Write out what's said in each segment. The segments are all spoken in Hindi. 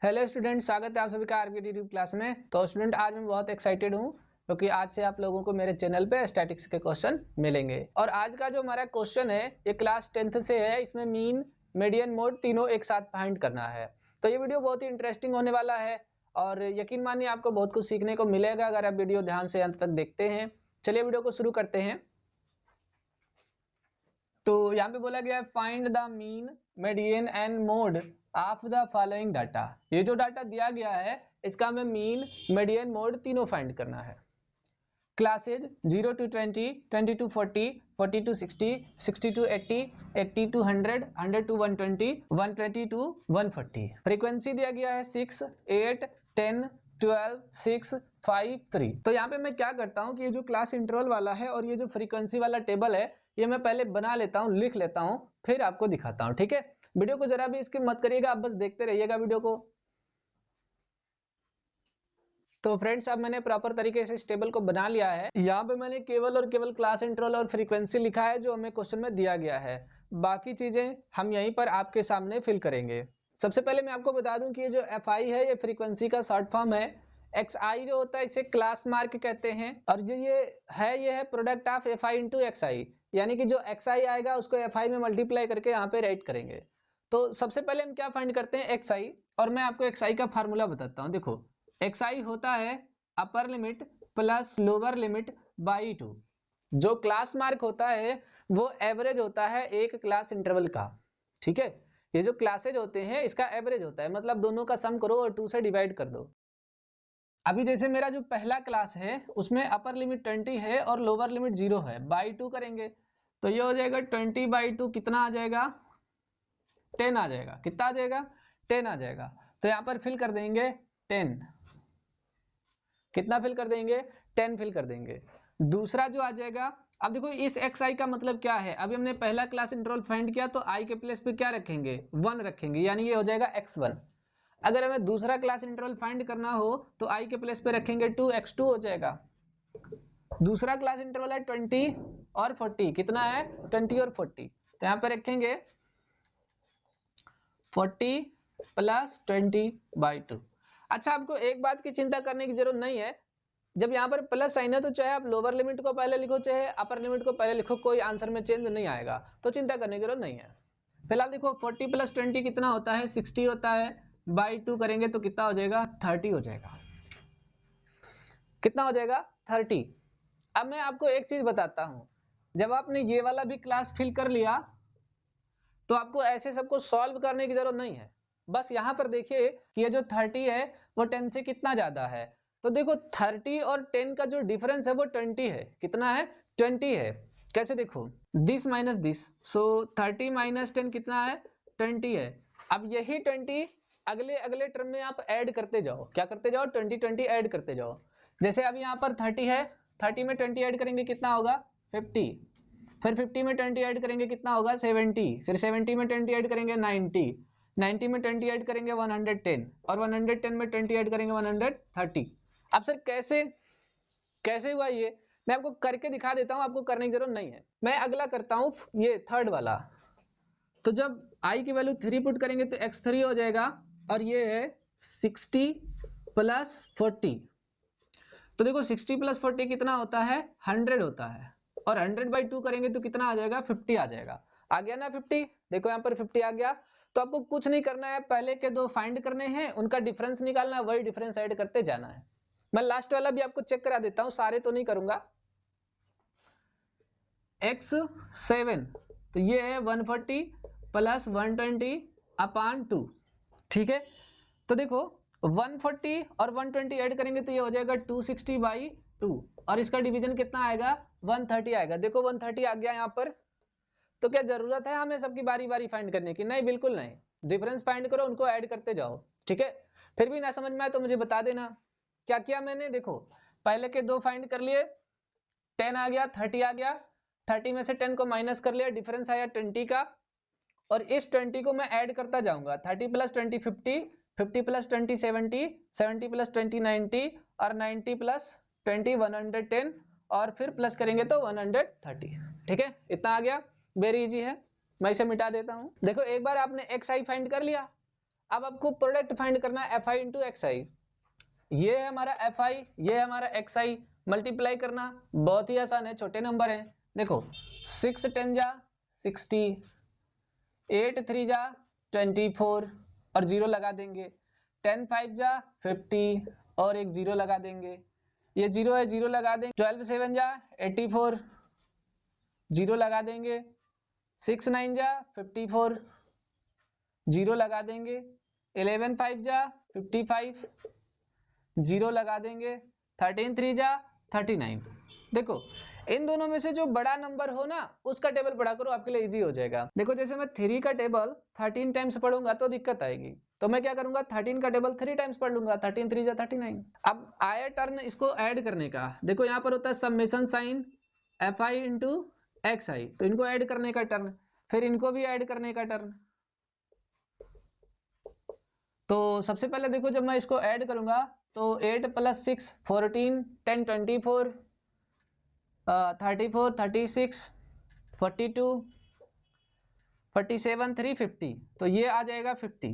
हेलो स्टूडेंट, स्वागत है आप सभी का आरके यूट्यूब क्लास में। तो स्टूडेंट, आज मैं बहुत एक्साइटेड हूँ क्योंकि आज से आप लोगों को मेरे चैनल पे स्टैटिक्स के क्वेश्चन मिलेंगे। और आज का जो हमारा क्वेश्चन है ये क्लास 10th से है। इसमें मीन, मीडियन, मोड तीनों एक साथ फाइंड करना है। तो ये वीडियो बहुत ही इंटरेस्टिंग होने वाला है और यकीन मानिए आपको बहुत कुछ सीखने को मिलेगा अगर आप वीडियो ध्यान से अंत तक देखते हैं। चलिए वीडियो को शुरू करते हैं। तो यहाँ पे बोला गया है find the mean, median and mode of the following data. ये जो डाटा दिया गया है इसका हमें मीन, मीडियन, मोड तीनों फाइंड करना है। Classes 0 to 20, 20 to 40, 40 to 60, 60 to 80, 80 to 100, 100 to 120, 120 to 140। Frequency दिया गया है 6, 8, 10, 12, 6, 5, 3। तो यहाँ पे मैं क्या करता हूँ कि ये जो क्लास इंटरवल वाला है और ये जो फ्रीक्वेंसी वाला टेबल है ये मैं पहले बना लेता हूँ, लिख लेता हूँ, फिर आपको दिखाता हूँ। ठीक है, वीडियो को जरा भी स्किप मत करिएगा, आप बस देखते रहिएगा वीडियो को। तो फ्रेंड्स, अब मैंने प्रॉपर तरीके से इस टेबल को बना लिया है। यहाँ पे मैंने केवल और केवल क्लास इंटरवल और फ्रीक्वेंसी लिखा है जो हमें क्वेश्चन में दिया गया है। बाकी चीजें हम यहीं पर आपके सामने फिल करेंगे। सबसे पहले मैं आपको बता दूं कि ये जो FI है ये फ्रीक्वेंसी का शॉर्ट फॉर्म है। XI जो होता है इसे क्लास मार्क कहते हैं और जो ये है product of FI into XI, यानी कि जो XI आएगा उसको FI में मल्टीप्लाई करके यहाँ पे राइट करेंगे। तो सबसे पहले हम क्या फाइंड करते हैं, XI। और मैं आपको XI का फार्मूला बताता हूँ। देखो, XI होता है upper limit plus lower limit by 2। जो क्लास मार्क होता है वो एवरेज होता है एक क्लास इंटरवल का। ठीक है, ये जो क्लासेज होते हैं इसका एवरेज होता है, मतलब दोनों का सम करो और 2 से डिवाइड कर दो। अभी जैसे मेरा जो पहला क्लास है उसमें अपर लिमिट 20 है और लोअर लिमिट 0 है, बाई 2 करेंगे तो ये हो जाएगा 20/2। कितना आ जाएगा? 10 आ जाएगा। कितना आ जाएगा? 10 आ जाएगा। तो यहाँ पर फिल कर देंगे 10। कितना फिल कर देंगे? 10 फिल कर देंगे। दूसरा जो आ जाएगा, अब देखो इस XI का मतलब क्या है। अभी हमने पहला क्लास इंटरवल फाइंड किया तो I के प्लेस पे क्या रखेंगे? 1 रखेंगे, यानी ये हो जाएगा X1। अगर हमें दूसरा क्लास इंटरवल फाइंड करना हो तो I के प्लेस पे रखेंगे 2, X2 हो जाएगा। दूसरा क्लास इंटरवल है 20 और 40। कितना है? 20 और 40। तो यहाँ पे रखेंगे 40 प्लस 20/2। अच्छा, आपको एक बात की चिंता करने की जरूरत नहीं है। जब यहाँ पर प्लस साइन है तो चाहे आप लोअर लिमिट को पहले लिखो चाहे अपर लिमिट को पहले लिखो, कोई आंसर में चेंज नहीं आएगा, तो चिंता करने की जरूरत नहीं है। फिलहाल देखो 40 प्लस 20 कितना होता है? 60 होता है। बाई 2 करेंगे तो कितना हो जाएगा? 30 हो जाएगा। कितना हो जाएगा? 30। अब मैं आपको एक चीज बताता हूं, जब आपने ये वाला भी क्लास फिल कर लिया तो आपको ऐसे सबको सॉल्व करने की जरूरत नहीं है। बस यहां पर देखिए कि ये जो 30 है वो 10 से कितना ज्यादा है। तो देखो 30 और 10 का जो डिफरेंस है वो 20 है। कितना है? 20 है। कैसे? देखो, this minus this, so 30 minus 10 कितना है? 20 है। अब यही 20 अगले अगले टर्म में आप ऐड करते जाओ। क्या करते जाओ? 20 ऐड करते जाओ। जैसे अब यहाँ पर 30 है, 30 में 20 ऐड करेंगे कितना होगा? 50। फिर 50 में 20 ऐड करेंगे कितना होगा? 70। फिर 70 में 20 ऐड करेंगे 90। 90 में 20 ऐड करेंगे 110 और 110 में 20 ऐड करेंगे 130। अब सर कैसे कैसे हुआ ये? मैं आपको करके दिखा देता हूं, आपको करने की जरूरत नहीं है। मैं अगला करता हूं, ये थर्ड वाला। तो जब I की वैल्यू 3 पुट करेंगे तो X3 हो जाएगा और ये है 60 प्लस 40। तो देखो 60 प्लस 40 कितना होता है? 100 होता है। और 100/2 करेंगे तो कितना आ जाएगा? 50 आ जाएगा। आ गया ना 50? देखो यहाँ पर 50 आ गया। तो आपको कुछ नहीं करना है, पहले के दो फाइंड करने हैं, उनका डिफरेंस निकालना है, वही डिफरेंस ऐड करते जाना है। मैं लास्ट वाला भी आपको चेक करा देता हूं, सारे तो नहीं करूंगा। X7 तो ये है 140 प्लस 120/2। ठीक है, तो देखो 140 और 120 ऐड करेंगे तो ये हो जाएगा 260/2 और इसका डिवीजन कितना आएगा? 130 आएगा। देखो 130 आ गया यहाँ पर। तो क्या जरूरत है हमें सबकी बारी बारी फाइंड करने की? नहीं, बिल्कुल नहीं। डिफरेंस फाइंड करो, उनको ऐड करते जाओ। ठीक है, फिर भी ना समझ में आए तो मुझे बता देना। क्या किया मैंने? देखो पहले के दो फाइंड कर लिए, 10 आ गया, 30 आ गया। 30 में से 10 को माइनस कर लिया, डिफरेंस आया 20 का। और इस 20 को मैं ऐड करता जाऊंगा। 30 प्लस 20 50, 50 प्लस 20 70, 70 प्लस 20 90 और 90 प्लस 20 110 और फिर प्लस करेंगे तो 130। ठीक है, इतना आ गया। वेरी इजी है, मैं इसे मिटा देता हूं। देखो एक बार आपने XI फाइंड कर लिया, अब आपको प्रोडक्ट फाइंड करना है Fi इंटू XI। ये है हमारा Fi, ये है हमारा XI, मल्टीप्लाई करना बहुत ही आसान है, छोटे नंबर है। देखो 6 10 जा 60, 8 3 जा 24 और 0 लगा देंगे, 10 5 जा 50 और एक 0 लगा देंगे, ये 0 है 0 लगा देंगे, 12 7 जा 84 0 लगा देंगे, 6 9 जा 54 0 लगा देंगे, 11 5 जा 55 0 लगा देंगे, 13 3 जा 39। देखो इन दोनों में से जो बड़ा नंबर हो ना उसका टेबल पढ़ा करो, आपके लिए इजी हो जाएगा। देखो जैसे मैं 3 का टेबल 13 टाइम्स पढ़ूंगा तो दिक्कत आएगी, तो मैं क्या करूंगा 13 का टेबल 3 टाइम्स पढ़ लूंगा, 13 3 जा 39। अब आया टर्न इसको ऐड करने का। देखो यहाँ पर होता है summation sine Fi into XI, तो इनको ऐड करने का टर्न, फिर इनको भी ऐड करने का टर्न। तो सबसे पहले देखो जब मैं इसको ऐड करूंगा तो 8 + 6 14 10 24 34 36 42 47 3 50, तो ये आ जाएगा 50।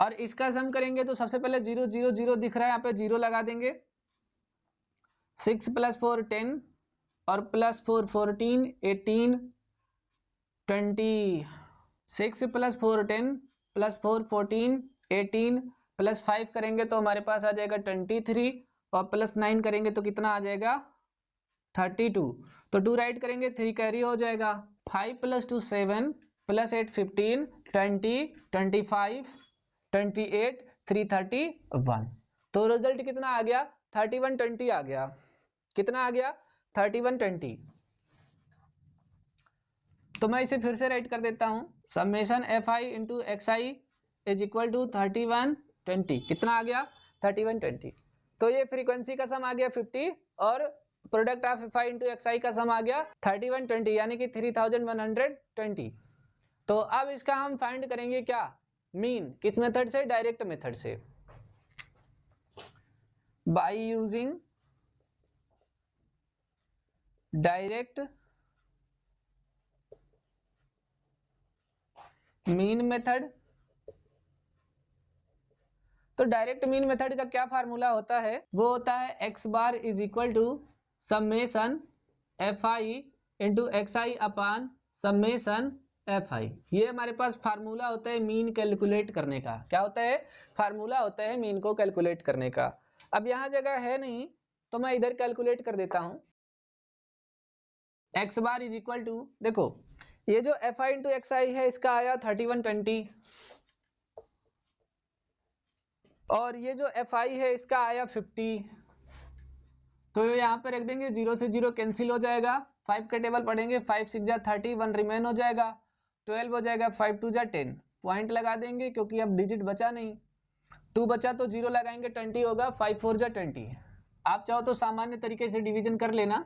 और इसका सम करेंगे तो सबसे पहले 0 0 0 दिख रहा है, यहाँ पे 0 लगा देंगे, 6 + 4 10 और +4 14 18 20, 6 + 4 10 +4 14 18 +5 करेंगे तो हमारे पास आ जाएगा 23 और +9 करेंगे तो कितना आ जाएगा 32। तो 2 राइट करेंगे 3 कैरी हो जाएगा, 5 + 2 7 +8 15 20 25 28 3 31। तो रिजल्ट कितना आ गया 31 20 आ गया। कितना आ गया 31 20। तो मैं इसे फिर से राइट कर देता हूं, summation Fi into XI is equal to 31 20। कितना आ गया 31 20। तो ये फ्रीक्वेंसी का सम आ गया 50 और product of Fi into XI का सम आ गया 31 20 यानी कि 3120। तो अब इसका हम फाइंड करेंगे क्या मीन, किस मेथड से, डायरेक्ट मेथड से, by using direct mean method. तो डायरेक्ट मीन मेथड का क्या फार्मूला होता है, वो होता है x bar is equal to summation Fi into XI upon summation Fi। ये हमारे पास फार्मूला होता है मीन कैलकुलेट करने का। क्या होता है, फार्मूला होता है मीन को कैलकुलेट करने का। अब यहाँ जगह है नहीं तो मैं इधर कैलकुलेट कर देता हूँ। x bar is equal to, देखो ये जो Fi इंटू XI है इसका आया 31 20 और ये जो Fi है इसका आया 50। तो यहाँ पे रख देंगे, 0 से 0 कैंसिल हो जाएगा, 5 का टेबल पढ़ेंगे, 5 6 जा 30 1 रिमेन हो जाएगा, 12 हो जाएगा, 5 2 जा 10 पॉइंट लगा देंगे क्योंकि अब डिजिट बचा नहीं, 2 बचा तो 0 लगाएंगे 20 होगा, 5 4 जा 20। आप चाहो तो सामान्य तरीके से डिवीजन कर लेना।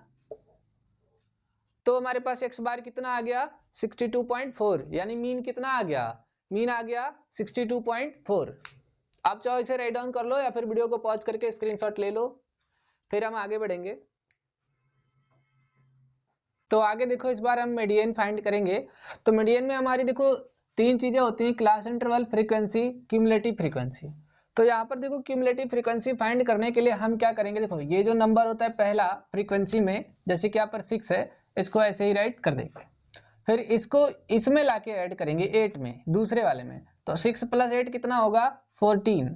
तो हमारे पास x बार कितना आ गया 62.4, यानी मीन कितना आ गया, मीन आ गया 62.4। आप चाहो इसे राइट डाउन कर लो या फिर वीडियो को पॉज करके स्क्रीनशॉट ले लो, फिर हम आगे बढ़ेंगे। तो आगे देखो इस बार हम मीडियन फाइंड करेंगे। तो मीडियन में हमारी देखो 3 चीजें होती हैं, class interval, frequency, cumulative frequency. तो यहाँ पर देखो क्यूमुलेटिव फ्रीक्वेंसी फाइंड करने के लिए हम क्या करेंगे, देखो ये जो नंबर होता है पहला फ्रीक्वेंसी में, जैसे कि यहाँ पर 6 है, इसको ऐसे ही राइट कर देंगे, फिर इसको इसमें लाके ऐड करेंगे 8 में, दूसरे वाले में। तो 6 + 8 कितना होगा 14,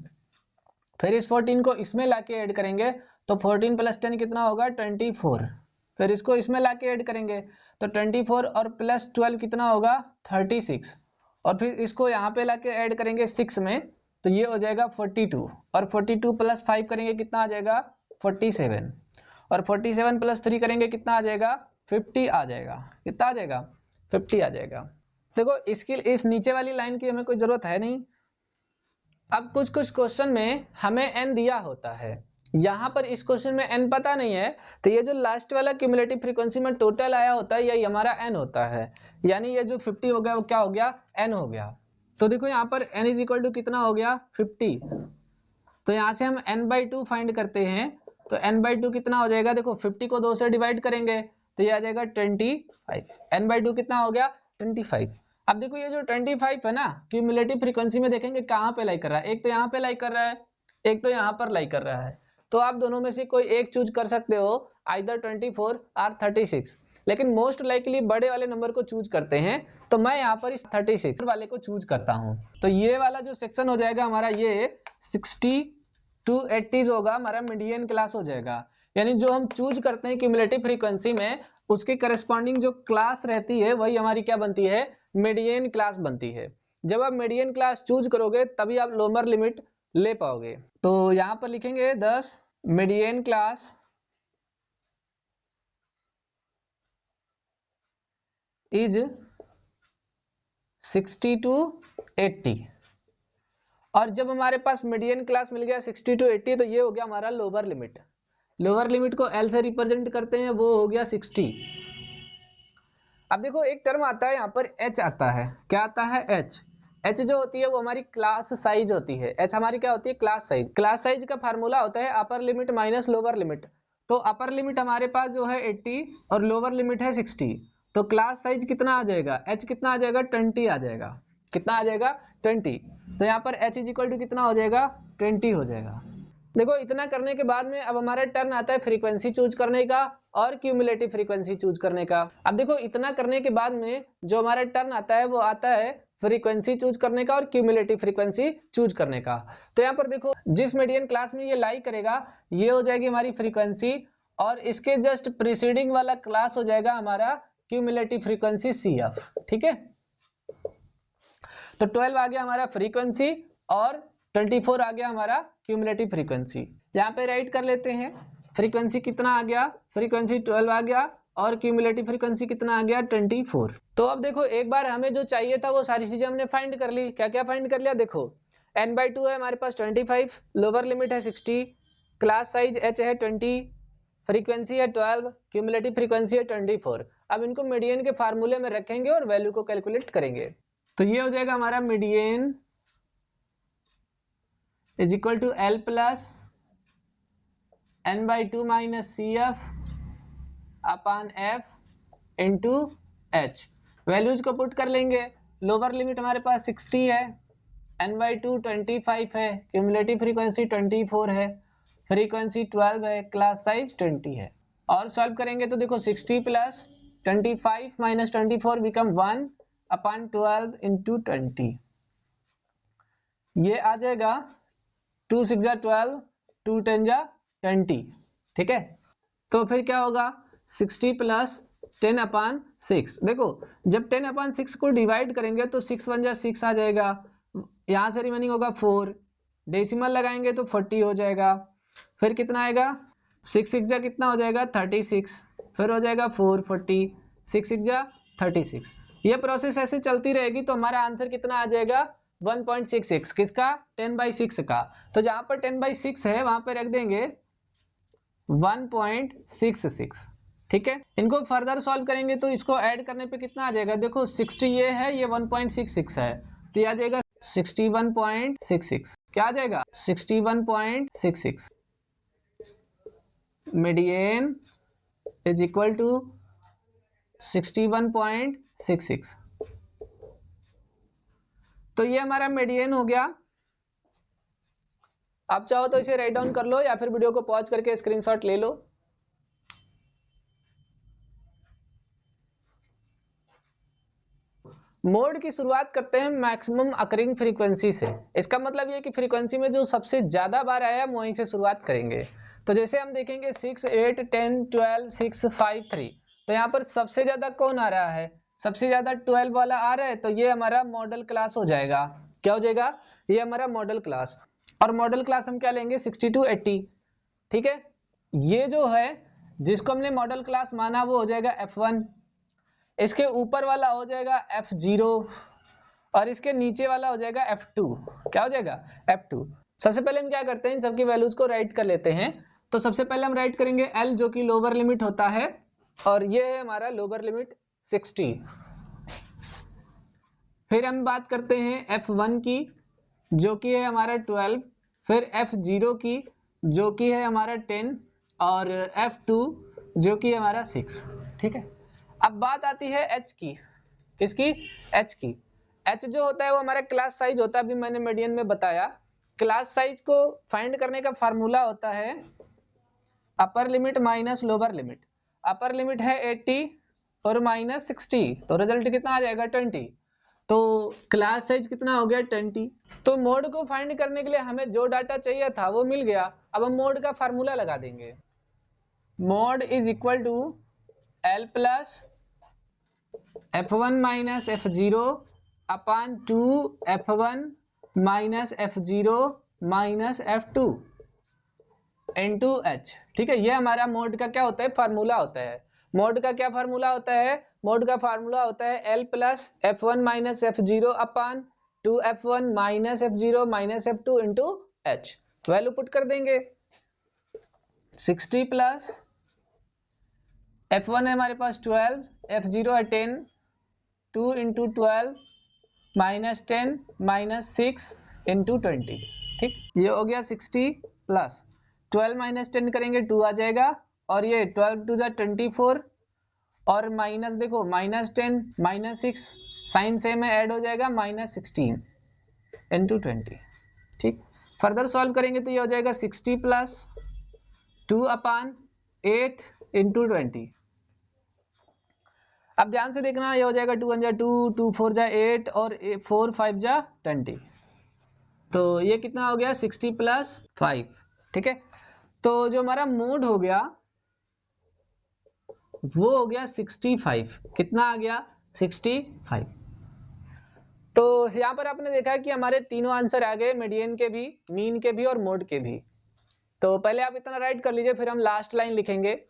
फिर इस 14 को इसमें लाके ऐड करेंगे तो 14 + 10 कितना होगा 24, फिर इसको इसमें लाके ऐड करेंगे तो 24 और +12 कितना होगा 36, और फिर इसको यहाँ पे लाके ऐड करेंगे 6 में तो ये हो जाएगा 42, और 42 + 5 करेंगे कितना आ जाएगा 47, और 47 + 3 करेंगे कितना आ जाएगा 50 आ जाएगा। कितना आ जाएगा 50 आ जाएगा। देखो इसकी इस नीचे वाली लाइन की हमें कोई जरूरत है नहीं। अब कुछ कुछ क्वेश्चन में हमें n दिया होता है, यहाँ पर इस क्वेश्चन में n पता नहीं है, तो ये जो लास्ट वाला क्यूमुलेटिव फ्रीक्वेंसी में टोटल आया होता है यही हमारा n होता है, यानी ये जो 50 हो गया वो क्या हो गया n हो गया। तो देखो यहाँ पर n इज इक्वल टू कितना हो गया 50, तो यहाँ से हम n/2 फाइंड करते हैं, तो n/2 कितना हो जाएगा, देखो 50 को 2 से डिवाइड करेंगे तो ये आ जाएगा 25, n/2 कितना हो गया 25। अब देखो ये जो 25 है ना, क्यूमुलेटिव फ्रीक्वेंसी में देखेंगे कहाँ पे लाई कर रहा है, एक तो यहाँ पे लाई कर रहा है, एक तो यहाँ पर लाई कर रहा है। तो आप दोनों में से कोई एक चूज कर सकते हो, आइदर 24 और 36, लेकिन मोस्ट लाइकली बड़े वाले नंबर को चूज करते हैं, तो मैं यहाँ पर इस 36 वाले को चूज करता हूँ। तो ये वाला जो सेक्शन हो जाएगा हमारा, ये 60 to 80 होगा, हमारा मीडियन क्लास हो जाएगा। यानी जो हम चूज करते हैं क्यूमुलेटिव फ्रीक्वेंसी में, उसके करस्पॉन्डिंग जो क्लास रहती है वही हमारी क्या बनती है, मीडियन क्लास बनती है। जब आप मीडियन क्लास चूज करोगे तभी आप लोअर लिमिट ले पाओगे। तो यहाँ पर लिखेंगे 10 मीडियन क्लास इज 60 to 80। और जब हमारे पास मीडियन क्लास मिल गया 60 to 80, तो ये हो गया हमारा लोअर लिमिट। लोअर लिमिट को L से रिप्रेजेंट करते हैं, वो हो गया 60। अब देखो एक टर्म आता है यहाँ पर H आता है, क्या आता है H। H जो होती है वो हमारी क्लास साइज होती है। H हमारी क्या होती है, क्लास साइज। क्लास साइज का फार्मूला होता है upper limit minus lower limit. तो अपर लिमिट हमारे पास जो है 80 और लोअर लिमिट है 60, तो क्लास साइज कितना आ जाएगा, H कितना आ जाएगा, 20 आ जाएगा। कितना आ जाएगा, 20। तो यहाँ पर H इज इक्वल टू कितना हो जाएगा, 20 हो जाएगा। देखो इतना करने के बाद में अब हमारा टर्न आता है फ्रीक्वेंसी चूज करने का और क्यूमुलेटिव फ्रीक्वेंसी चूज करने का। अब देखो इतना करने के बाद में जो हमारा टर्न आता है वो आता है फ्रीक्वेंसी चूज करने का और क्यूमुलेटिव फ्रीक्वेंसी चूज करने का। तो यहाँ पर देखो जिस मीडियन क्लास में ये लाई करेगा ये हो जाएगी हमारी फ्रीक्वेंसी, और इसके जस्ट प्रीसीडिंग वाला क्लास हो जाएगा हमारा क्यूमुलेटिव फ्रीक्वेंसी CF। ठीक है, तो 12 आ गया हमारा फ्रीक्वेंसी और 24 आ गया हमारा क्यूमुलेटिव फ्रीक्वेंसी। यहाँ पे राइट कर लेते हैं, फ्रीक्वेंसी कितना आ गया, फ्रीक्वेंसी 12 आ गया और क्यूमुलेटिव फ्रीक्वेंसी कितना आ गया, 24। तो अब देखो एक बार हमें जो चाहिए था वो सारी चीजें हमने फाइंड कर ली। क्या क्या फाइंड कर लिया, देखो n/2 है हमारे पास 25, लोअर लिमिट है 60, क्लास साइज H है 20, फ्रीक्वेंसी है 12, क्यूमुलेटिव फ्रीक्वेंसी है 24। अब इनको मीडियन के फार्मूले में रखेंगे और वैल्यू को कैलकुलेट करेंगे। तो ये हो जाएगा हमारा median is equal to L plus n/2 minus CF upon F into H। Values को पुट कर लेंगे। लोअर लिमिट हमारे पास 60 है, n/2 25 है, क्यूमुलेटिव फ्रीक्वेंसी 24 है, फ्रीक्वेंसी 12 है, क्लास साइज 20 है। और सॉल्व करेंगे तो देखो 60 प्लस 25 माइनस 24 बिकम 1 अपान 12 इंटू 20। ये आ जाएगा 2 6 जा 12, 2 10 जा 20। ठीक है, तो फिर क्या होगा 60 प्लस 10 अपान 6। देखो जब 10 अपान 6 को डिवाइड करेंगे तो 6 1 जा 6 आ जाएगा, यहाँ से रिमेनिंग होगा 4, डेसिमल लगाएंगे तो 40 हो जाएगा। फिर कितना आएगा, 6 6 जा कितना हो जाएगा 36, फिर हो जाएगा 4 40, 6 6 जा 36। ये प्रोसेस ऐसे चलती रहेगी तो हमारा आंसर कितना आ जाएगा 1.66। किसका, 10/6 का। तो जहां पर 10/6 है वहां पर रख देंगे 1.66। ठीक है, इनको फर्दर सॉल्व करेंगे तो इसको ऐड करने पे कितना आ जाएगा, देखो 60 ये है, ये 1.66 है, तो ये आ जाएगा 61.66। क्या आ जाएगा 61.66। Median is equal to 61.66। तो ये हमारा मीडियन हो गया। आप चाहो तो इसे राइट डाउन कर लो या फिर वीडियो को पॉज करके स्क्रीनशॉट ले लो। मोड की शुरुआत करते हैं मैक्सिमम अकरिंग फ्रीक्वेंसी से। इसका मतलब ये कि फ्रीक्वेंसी में जो सबसे ज्यादा बार आया हम वहीं से शुरुआत करेंगे। तो जैसे हम देखेंगे 6 8 10 12 6 5 3, तो यहाँ पर सबसे ज्यादा कौन आ रहा है, सबसे ज्यादा 12 वाला आ रहा है, तो ये हमारा मॉडल क्लास हो जाएगा। क्या हो जाएगा, ये हमारा मॉडल क्लास। और मॉडल क्लास हम क्या लेंगे 60 to 80। ठीक है, ये जो है जिसको हमने मॉडल क्लास माना वो हो जाएगा F1, इसके ऊपर वाला हो जाएगा F0 और इसके नीचे वाला हो जाएगा F2। क्या हो जाएगा F2। सबसे पहले हम क्या करते हैं, इन सबकी वैल्यूज को राइट कर लेते हैं। तो सबसे पहले हम राइट करेंगे L जो कि लोअर लिमिट होता है, और ये है हमारा लोअर लिमिट 60। फिर हम बात करते हैं F1 की जो कि है हमारा 12, फिर F0 की जो कि है हमारा 10 और F2 जो कि हमारा 6। ठीक है, अब बात आती है H की। किसकी? एच की। एच जो होता है वो हमारा क्लास साइज होता है, अभी मैंने मीडियन में बताया। क्लास साइज को फाइंड करने का फार्मूला होता है upper limit minus lower limit. Upper limit है 80 और माइनस 60, तो रिजल्ट कितना आ जाएगा? 20। तो क्लास साइज कितना हो गया? 20। तो मोड को फाइंड करने के लिए हमें जो डाटा चाहिए था वो मिल गया। अब हम मोड का फार्मूला लगा देंगे। Mode is equal to L plus f1 minus f0 upon 2 f1 minus f0 minus f2 into h। ठीक है, ये हमारा मोड का क्या होता है? फार्मूला होता है। मोड का क्या फार्मूला होता है? मोड का फार्मूला होता है l plus f1 minus f0 अपान 2f1 minus f0 minus f2 into h। Value put कर देंगे। 60 प्लस f1 है हमारे पास 12, f0 है 10, 2 इंटू 12 माइनस 10 माइनस 6 इंटू 20। ठीक, ये हो गया 60 प्लस 12 माइनस 10 करेंगे 2 आ जाएगा, और ये 12 टू जा 24, और माइनस देखो माइनस 10 माइनस 6 साइन सेम है, ऐड हो जाएगा माइनस 16 इंटू 20। ठीक, फर्दर सॉल्व करेंगे तो ये हो जाएगा 60 प्लस 2 अपान 8 इंटू 20। अब ध्यान से देखना, ये हो जाएगा 2 1 जा 2, 2 4 जा 8 और 4 5 जा 20। तो ये कितना हो गया? 60 प्लस 5। ठीक है, तो जो हमारा मोड हो गया वो हो गया 65। कितना आ गया? 65। तो यहाँ पर आपने देखा कि हमारे तीनों आंसर आ गए, मीडियन के भी, मीन के भी और मोड के भी। तो पहले आप इतना राइट कर लीजिए, फिर हम लास्ट लाइन लिखेंगे।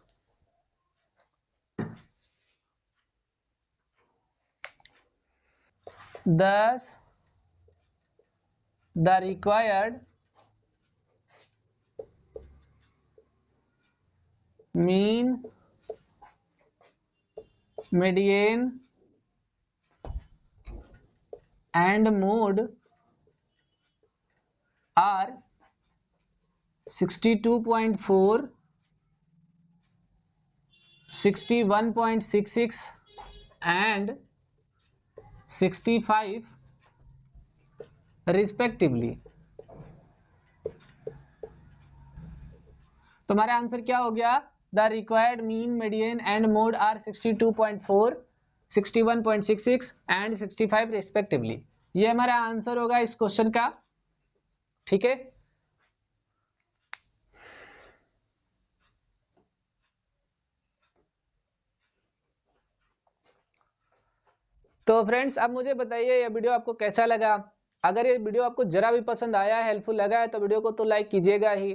Thus the required mean, median and mode are 62.4, 61.66 and 65 respectively. तो हमारा आंसर क्या हो गया? The required mean, median and mode are 62.4, 61.66 and 65 respectively. ये हमारा आंसर होगा इस क्वेश्चन का। ठीक है, तो फ्रेंड्स अब मुझे बताइए ये वीडियो आपको कैसा लगा। अगर ये वीडियो आपको जरा भी पसंद आया है, हेल्पफुल लगा है, तो वीडियो को तो लाइक कीजिएगा ही।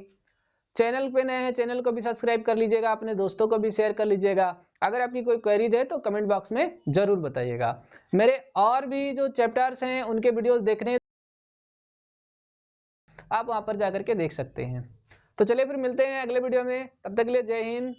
चैनल पे नए हैं, चैनल को भी सब्सक्राइब कर लीजिएगा, अपने दोस्तों को भी शेयर कर लीजिएगा। अगर आपकी कोई क्वेरीज है तो कमेंट बॉक्स में जरूर बताइएगा। मेरे और भी जो चैप्टर्स हैं उनके वीडियोस देखने आप वहां पर जाकर के देख सकते हैं। तो चलिए फिर मिलते हैं अगले वीडियो में, तब तक के लिए जय हिंद।